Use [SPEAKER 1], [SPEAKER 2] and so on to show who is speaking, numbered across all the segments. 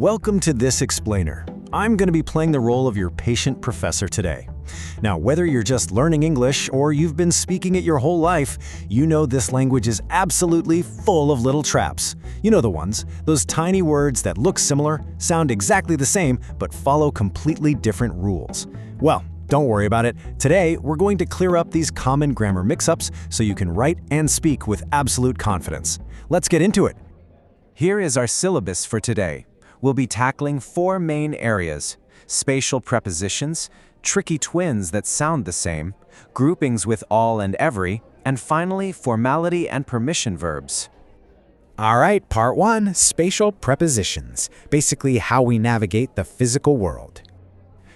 [SPEAKER 1] Welcome to This Explainer. I'm going to be playing the role of your patient professor today. Now, whether you're just learning English or you've been speaking it your whole life, you know this language is absolutely full of little traps. You know the ones, those tiny words that look similar, sound exactly the same, but follow completely different rules. Well, don't worry about it. Today, we're going to clear up these common grammar mix-ups so you can write and speak with absolute confidence. Let's get into it.
[SPEAKER 2] Here is our syllabus for today. We'll be tackling 4 main areas: spatial prepositions, tricky twins that sound the same, groupings with all and every, and finally, formality and permission verbs.
[SPEAKER 3] All right, part 1, spatial prepositions, basically how we navigate the physical world.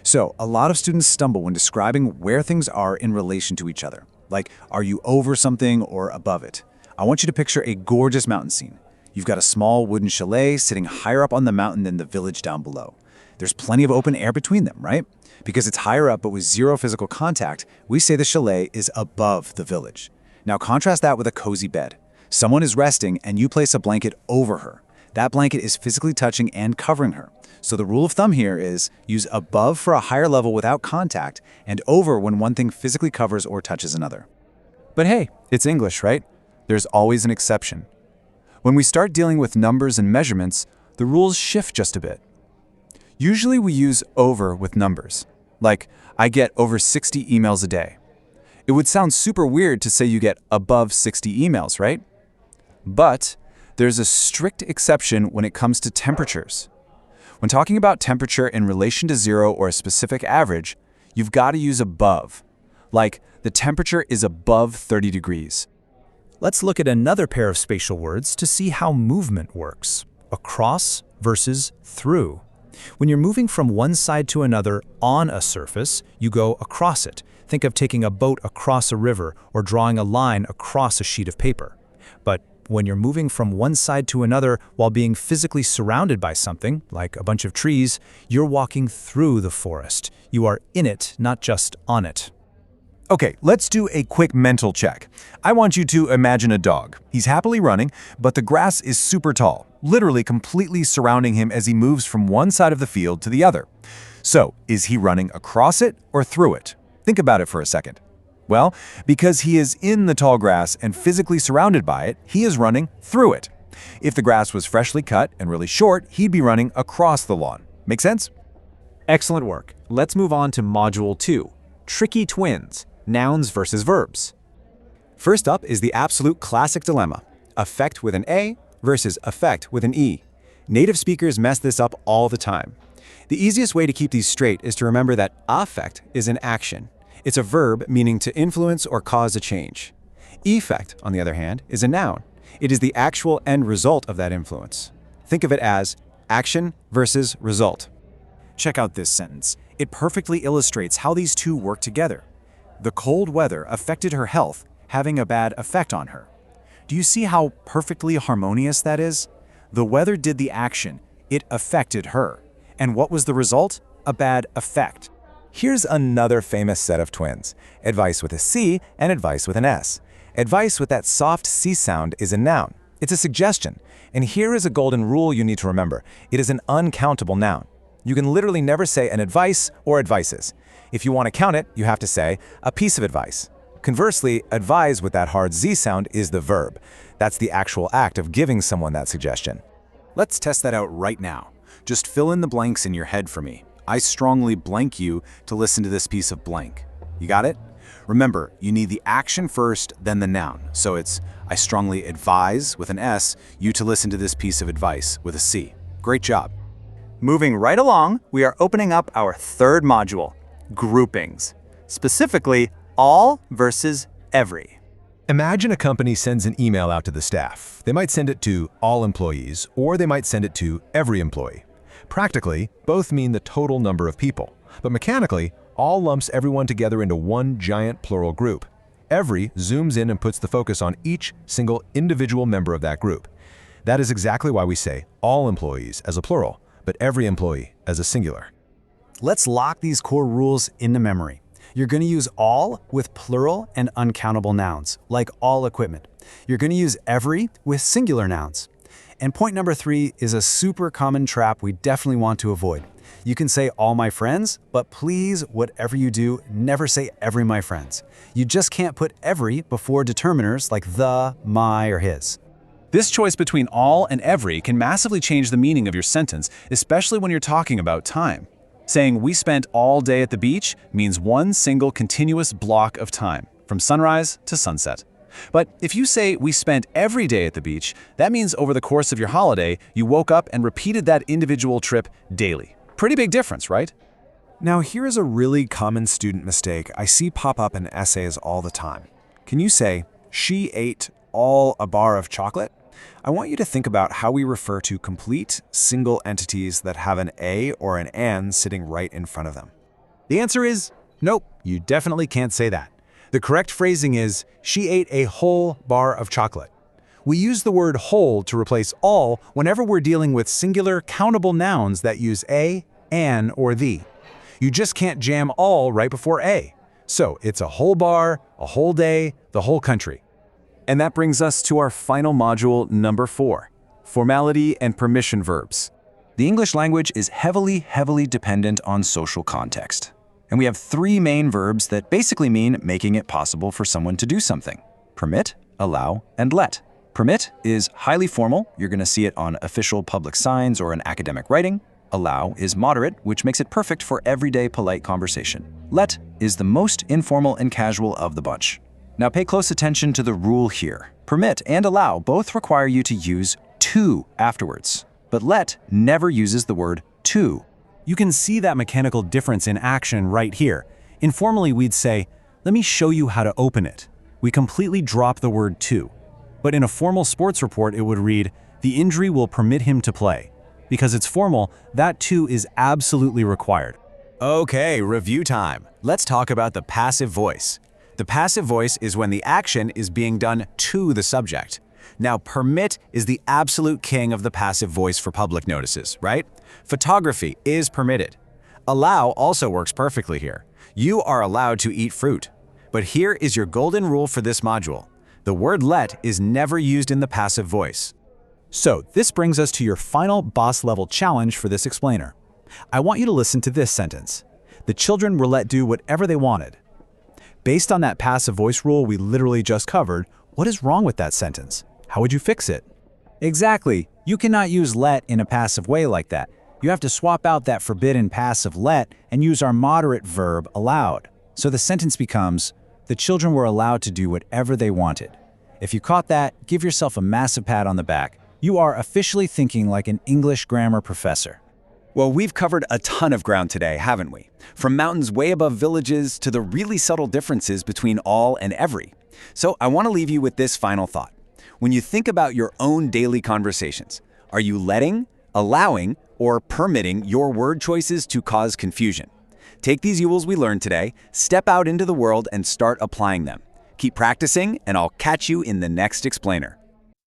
[SPEAKER 4] So, a lot of students stumble when describing where things are in relation to each other. Like, are you over something or above it? I want you to picture a gorgeous mountain scene. You've got a small wooden chalet sitting higher up on the mountain than the village down below. There's plenty of open air between them, right? Because it's higher up but with zero physical contact, we say the chalet is above the village. Now contrast that with a cozy bed. Someone is resting and you place a blanket over her. That blanket is physically touching and covering her. So the rule of thumb here is use above for a higher level without contact and over when one thing physically covers or touches another.
[SPEAKER 2] But hey, it's English, right? There's always an exception. When we start dealing with numbers and measurements, the rules shift just a bit. Usually we use over with numbers, like I get over 60 emails a day. It would sound super weird to say you get above 60 emails, right? But there's a strict exception when it comes to temperatures. When talking about temperature in relation to 0 or a specific average, you've got to use above, like the temperature is above 30 degrees.
[SPEAKER 1] Let's look at another pair of spatial words to see how movement works. Across versus through. When you're moving from one side to another on a surface, you go across it. Think of taking a boat across a river or drawing a line across a sheet of paper. But when you're moving from one side to another while being physically surrounded by something, like a bunch of trees, you're walking through the forest. You are in it, not just on it.
[SPEAKER 5] Okay, let's do a quick mental check. I want you to imagine a dog. He's happily running, but the grass is super tall, literally completely surrounding him as he moves from one side of the field to the other. So, is he running across it or through it? Think about it for a second. Well, because he is in the tall grass and physically surrounded by it, he is running through it. If the grass was freshly cut and really short, he'd be running across the lawn. Make sense?
[SPEAKER 6] Excellent work. Let's move on to Module 2, Tricky Twins. Nouns versus verbs.
[SPEAKER 7] First up is the absolute classic dilemma, affect with an A versus affect with an E. Native speakers mess this up all the time. The easiest way to keep these straight is to remember that affect is an action. It's a verb meaning to influence or cause a change. Effect, on the other hand, is a noun. It is the actual end result of that influence. Think of it as action versus result.
[SPEAKER 4] Check out this sentence. It perfectly illustrates how these two work together. The cold weather affected her health, having a bad effect on her. Do you see how perfectly harmonious that is? The weather did the action, it affected her. And what was the result? A bad effect.
[SPEAKER 3] Here's another famous set of twins, advice with a C and advice with an S. Advice with that soft C sound is a noun. It's a suggestion. And here is a golden rule you need to remember. It is an uncountable noun. You can literally never say an advice or advices. If you want to count it, you have to say a piece of advice. Conversely, advise with that hard Z sound is the verb. That's the actual act of giving someone that suggestion.
[SPEAKER 4] Let's test that out right now. Just fill in the blanks in your head for me. I strongly blank you to listen to this piece of blank. You got it? Remember, you need the action first, then the noun. So it's I strongly advise with an S, you to listen to this piece of advice with a C. Great job.
[SPEAKER 8] Moving right along, we are opening up our third module, groupings. Specifically, all versus every.
[SPEAKER 5] Imagine a company sends an email out to the staff. They might send it to all employees, or they might send it to every employee. Practically, both mean the total number of people, but mechanically, all lumps everyone together into one giant plural group. Every zooms in and puts the focus on each single individual member of that group. That is exactly why we say all employees as a plural, but every employee as a singular.
[SPEAKER 4] Let's lock these core rules into memory. You're going to use all with plural and uncountable nouns, like all equipment. You're going to use every with singular nouns.
[SPEAKER 7] And point number 3 is a super common trap we definitely want to avoid. You can say all my friends, but please, whatever you do, never say every my friends. You just can't put every before determiners like the, my, or his.
[SPEAKER 2] This choice between all and every can massively change the meaning of your sentence, especially when you're talking about time. Saying we spent all day at the beach means one single continuous block of time, from sunrise to sunset. But if you say we spent every day at the beach, that means over the course of your holiday, you woke up and repeated that individual trip daily. Pretty big difference, right?
[SPEAKER 1] Now here is a really common student mistake I see pop up in essays all the time. Can you say, she ate all a bar of chocolate? I want you to think about how we refer to complete, single entities that have an a or an an sitting right in front of them.
[SPEAKER 5] The answer is nope, you definitely can't say that. The correct phrasing is, she ate a whole bar of chocolate. We use the word whole to replace all whenever we're dealing with singular, countable nouns that use a, an, or the. You just can't jam all right before a. So it's a whole bar, a whole day, the whole country.
[SPEAKER 2] And that brings us to our final module, number 4, formality and permission verbs.
[SPEAKER 7] The English language is heavily dependent on social context. And we have 3 main verbs that basically mean making it possible for someone to do something: permit, allow, and let. Permit is highly formal. You're going to see it on official public signs or in academic writing. Allow is moderate, which makes it perfect for everyday polite conversation. Let is the most informal and casual of the bunch. Now pay close attention to the rule here. Permit and allow both require you to use to afterwards, but let never uses the word to.
[SPEAKER 5] You can see that mechanical difference in action right here. Informally, we'd say, let me show you how to open it. We completely drop the word to. But in a formal sports report, it would read, the injury will permit him to play. Because it's formal, that to is absolutely required.
[SPEAKER 1] Okay, review time. Let's talk about the passive voice. The passive voice is when the action is being done to the subject. Now, permit is the absolute king of the passive voice for public notices, right? Photography is permitted. Allow also works perfectly here. You are allowed to eat fruit. But here is your golden rule for this module. The word let is never used in the passive voice.
[SPEAKER 6] So this brings us to your final boss-level challenge for this explainer. I want you to listen to this sentence. The children were let do whatever they wanted. Based on that passive voice rule we literally just covered, what is wrong with that sentence? How would you fix it?
[SPEAKER 7] Exactly. You cannot use let in a passive way like that. You have to swap out that forbidden passive let and use our moderate verb allowed. So the sentence becomes, the children were allowed to do whatever they wanted. If you caught that, give yourself a massive pat on the back. You are officially thinking like an English grammar professor.
[SPEAKER 3] Well, we've covered a ton of ground today, haven't we? From mountains way above villages to the really subtle differences between all and every. So I want to leave you with this final thought. When you think about your own daily conversations, are you letting, allowing, or permitting your word choices to cause confusion? Take these rules we learned today, step out into the world, and start applying them. Keep practicing, and I'll catch you in the next explainer.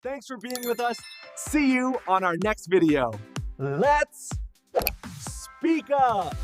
[SPEAKER 9] Thanks for being with us. See you on our next video. Let's speak up.